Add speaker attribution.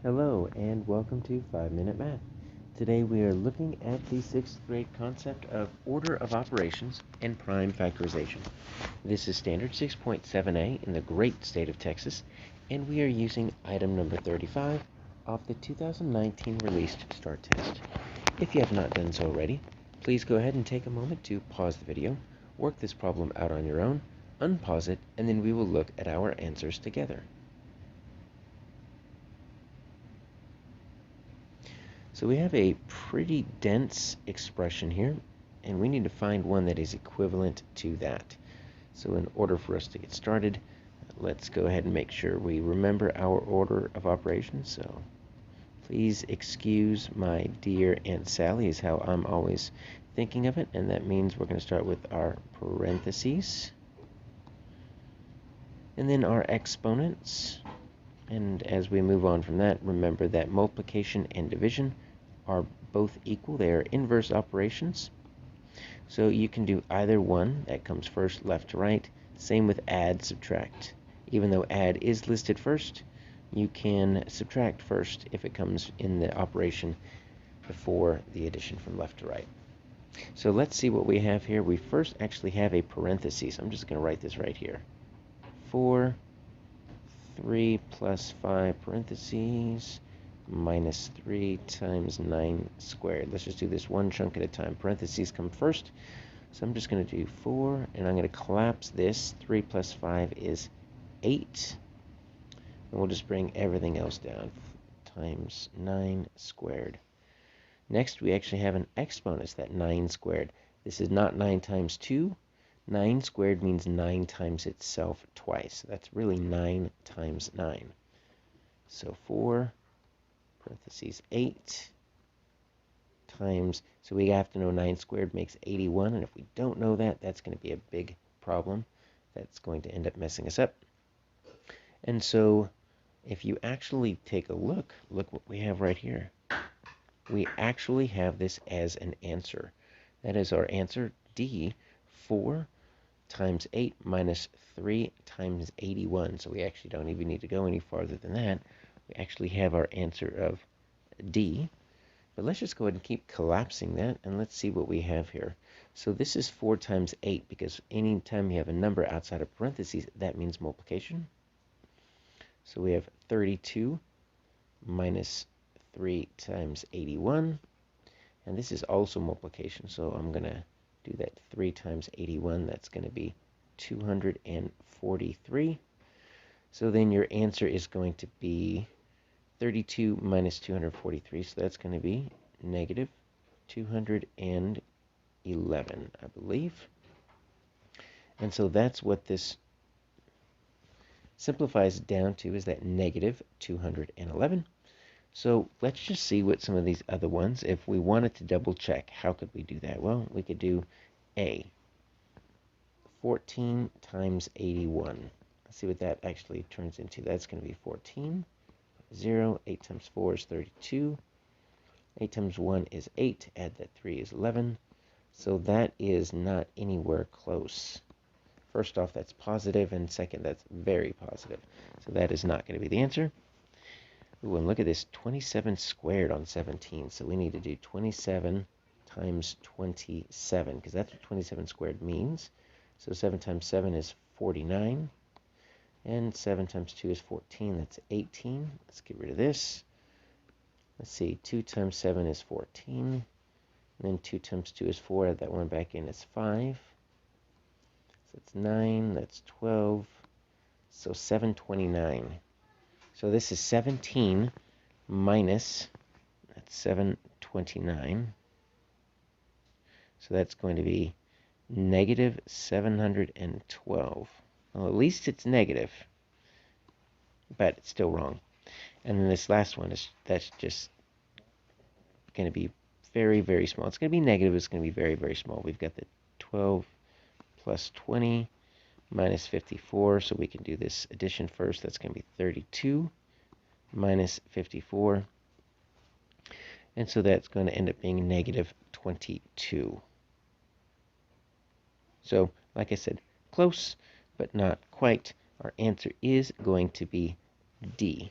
Speaker 1: Hello and welcome to 5-Minute Math. Today we are looking at the 6th grade concept of order of operations and prime factorization. This is standard 6.7a in the great state of Texas, and we are using item number 35 off the 2019 released STAAR test. If you have not done so already, please go ahead and take a moment to pause the video, work this problem out on your own, unpause it, and then we will look at our answers together. So we have a pretty dense expression here, and we need to find one that is equivalent to that. So in order for us to get started, let's go ahead and make sure we remember our order of operations. So please excuse my dear Aunt Sally is how I'm always thinking of it, and that means we're going to start with our parentheses, and then our exponents. And as we move on from that, remember that multiplication and division are both equal. They are inverse operations. So you can do either one. That comes first, left to right. Same with add, subtract. Even though add is listed first, you can subtract first if it comes in the operation before the addition from left to right. So let's see what we have here. We first actually have a parenthesis. I'm just going to write this right here. 4, 3 plus 5 parentheses minus 3 times 9 squared. Let's just do this one chunk at a time. Parentheses come first. So I'm just going to do 4, and I'm going to collapse this. 3 plus 5 is 8. And we'll just bring everything else down. Times 9 squared. Next, we actually have an exponent. It's that 9 squared. This is not 9 times 2. 9 squared means 9 times itself twice. That's really 9 times 9. So 4, parentheses 8, times, so we have to know 9 squared makes 81, and if we don't know that, that's going to be a big problem. That's going to end up messing us up. And so if you actually take a look what we have right here. We actually have this as an answer. That is our answer, D, 4 times 8 minus 3 times 81. So we actually don't even need to go any farther than that. We actually have our answer of D. But let's just go ahead and keep collapsing that, and let's see what we have here. So this is 4 times 8, because any time you have a number outside of parentheses, that means multiplication. So we have 32 minus 3 times 81. And this is also multiplication, so I'm going to do that 3 times 81. That's going to be 243. So then your answer is going to be 32 minus 243. So that's going to be negative 211, I believe. And so that's what this simplifies down to, is that negative 211. So let's just see what some of these other ones, if we wanted to double check, how could we do that? Well, we could do A, 14 times 81. Let's see what that actually turns into. That's going to be 14. 0, 8 times 4 is 32. 8 times 1 is 8. Add that 3 is 11. So that is not anywhere close. First off, that's positive, and second, that's very positive. So that is not going to be the answer. Ooh, and look at this, 27 squared on 17. So we need to do 27 times 27, because that's what 27 squared means. So 7 times 7 is 49. And 7 times 2 is 14. That's 18. Let's get rid of this. Let's see, 2 times 7 is 14. And then 2 times 2 is 4. Add that one back in, it's 5. So that's 9. That's 12. So 729. So this is 17 minus, that's 729. So that's going to be negative 712. Well, at least it's negative, but it's still wrong. And then this last one, that's just going to be very, very small. It's going to be negative. It's going to be very, very small. We've got the 12 plus 20 minus 54, so we can do this addition first. That's going to be 32 minus 54. And so that's going to end up being negative 22. So, like I said, close, but not quite. Our answer is going to be D.